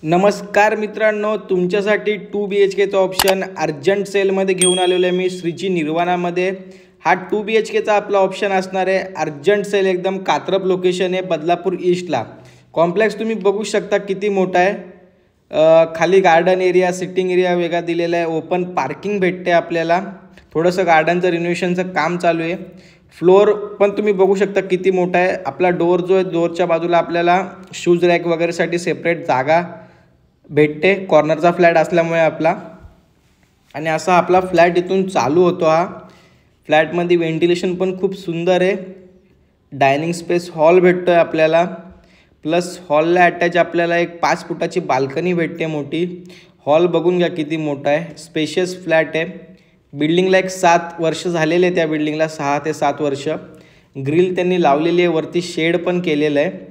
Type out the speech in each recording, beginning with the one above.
नमस्कार मित्रांनो, तुमच्यासाठी 2 BHKचा ऑप्शन अर्जंट सेलमध्ये घेऊन आलेलो आहे मी श्रीची निर्वाणामध्ये। हा 2 BHKचा आपला ऑप्शन असणार आहे। अर्जंट सेल एकदम कात्रप लोकेशन आहे, बदलापूर ईस्टला। कॉम्प्लेक्स तुम्ही बघू शकता किती मोठा आहे। खाली गार्डन एरिया, सिटिंग एरिया वेगळा दिलेला आहे। ओपन पार्किंग भेटते आपल्याला। थोडंसं गार्डनचं रिनोव्हेशनचं काम चालू आहे। फ्लोर पण तुम्ही बघू शकता किती मोठा आहे। आपला डोर जो आहे, डोरच्या बाजूला आपल्याला शूज रॅक वगैरेसाठी सेपरेट जागा भेटते। कॉर्नरचा फ्लॅट असल्यामुळे आपला आणि असा आपला फ्लॅट इथून चालू होतो। हा फ्लॅटमध्ये व्हेंटिलेशन पण खूप सुंदर आहे। डायनिंग स्पेस हॉल भेटतोय आपल्याला, प्लस हॉलला अटॅच आपल्याला एक 5 फुटाची बाल्कनी भेटते मोठी। हॉल बघून घ्या किती मोठा आहे, स्पेशियस फ्लॅट आहे। बिल्डिंगला एक 7 वर्ष झालेले आहे, त्या बिल्डिंगला 6 ते 7 वर्ष। ग्रिल त्यांनी लावलेली आहे, वरती शेड पण केलेलं आहे।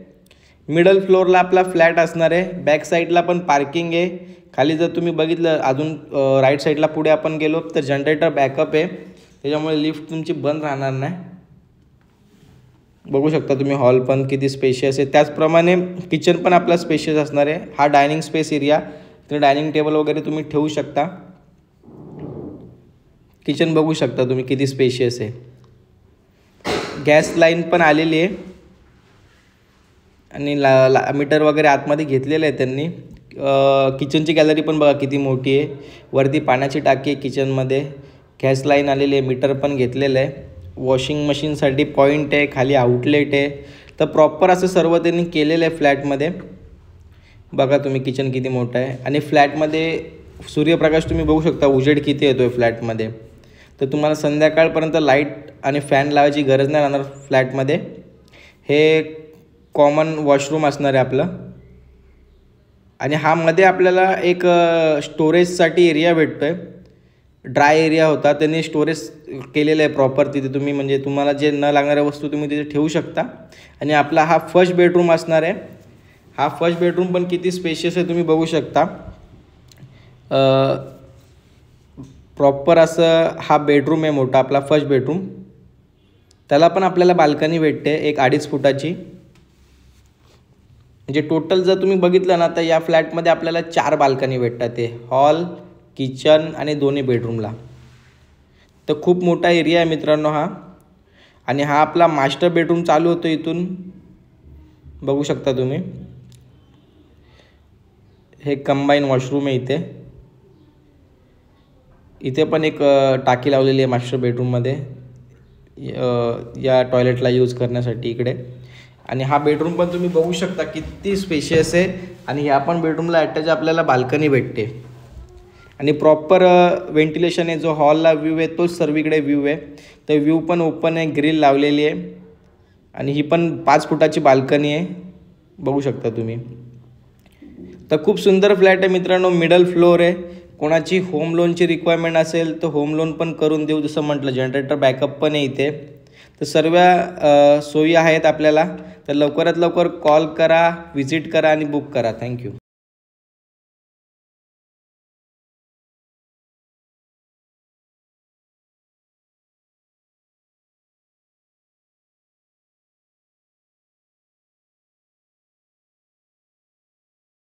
मिडल फ्लोअरला आपला फ्लॅट असणार आहे। बॅक साईडला पण पार्किंग आहे। खाली जर तुम्ही बघितलं अजून राईट साईडला पुढे आपण गेलो तर जनरेटर बॅकअप आहे, त्याच्यामुळे लिफ्ट तुमची बंद राहणार नाही। बघू शकता तुम्ही हॉल पण किती स्पेशियस आहे। त्याचप्रमाणे किचन पण आपला स्पेशियस असणार आहे। हा डायनिंग स्पेस एरिया, तर डायनिंग टेबल वगैरे तुम्ही ठेवू शकता। किचन बघू शकता तुम्ही किती स्पेशियस आहे। गॅस लाईन पण आलेली आहे आणि मीटर वगैरे आतमध्ये घेतलेलं आहे त्यांनी। किचनची गॅलरी पण बघा किती मोठी आहे। वरती पाण्याची टाकी आहे किचनमध्ये, गॅस लाईन आलेली आहे, मीटर पण घेतलेलं आहे। वॉशिंग मशीनसाठी पॉईंट आहे, खाली आउटलेट आहे। तर प्रॉपर असं सर्व त्यांनी केलेलं आहे फ्लॅटमध्ये। बघा तुम्ही किचन किती मोठं आहे आणि फ्लॅटमध्ये सूर्यप्रकाश तुम्ही बघू शकता, उजेड किती येतो आहे फ्लॅटमध्ये। तर तुम्हाला संध्याकाळपर्यंत लाईट आणि फॅन लावायची गरज नाही राहणार फ्लॅटमध्ये। हे कॉमन वॉशरूम असणार आहे आपलं आणि हा मध्ये आपल्याला एक स्टोरेजसाठी एरिया भेटतो आहे। ड्राय एरिया होता, त्यांनी स्टोरेज केलेलं आहे प्रॉपर तिथे। तुम्ही म्हणजे तुम्हाला जे न लागणाऱ्या वस्तू तुम्ही तिथे ठेवू शकता। आणि आपला हा फर्स्ट बेडरूम असणार आहे। हा फर्स्ट बेडरूम पण किती स्पेशियस आहे तुम्ही बघू शकता। प्रॉपर असं हा बेडरूम आहे मोठा आपला फर्स्ट बेडरूम। त्याला पण आपल्याला बाल्कनी भेटते एक 2.5 फुटाची। म्हणजे टोटल जर तुम्ही बघितलं ना तर या फ्लॅटमध्ये आपल्याला 4 बाल्कनी भेटतात, ते हॉल, किचन आणि दोन्ही बेडरूमला। तर खूप मोठा एरिया आहे मित्रांनो हा। आणि हा आपला मास्टर बेडरूम चालू होतो इथून, बघू शकता तुम्ही। हे कंबाईन वॉशरूम आहे इथे। इथे पण एक टाकी लावलेली आहे मास्टर बेडरूममध्ये, या टॉयलेटला यूज करण्यासाठी इकडे। आणि हा बेडरूम पण तुम्ही बघू शकता किती स्पेशियस आहे। आणि ह्या पण बेडरूमला अटॅच आपल्याला बाल्कनी भेटते आणि प्रॉपर व्हेंटिलेशन आहे। जो हॉलला व्ह्यू आहे तोच सर्वीकडे व्ह्यू आहे। तर व्ह्यू पण ओपन आहे, ग्रिल लावलेली आहे आणि ही पण 5 फुटाची बाल्कनी आहे, बघू शकता तुम्ही। तर खूप सुंदर फ्लॅट आहे मित्रांनो, मिडल फ्लोअर आहे। कोणाची होम लोनची रिक्वायरमेंट असेल तर होम लोन पण करून देऊ, जसं म्हटलं जनरेटर बॅकअप पण आहे इथे। तर सर्व सोयी आहेत आपल्याला। तर लवकरात लवकर कॉल करा, विजिट करा आणि बुक करा। थँक्यू।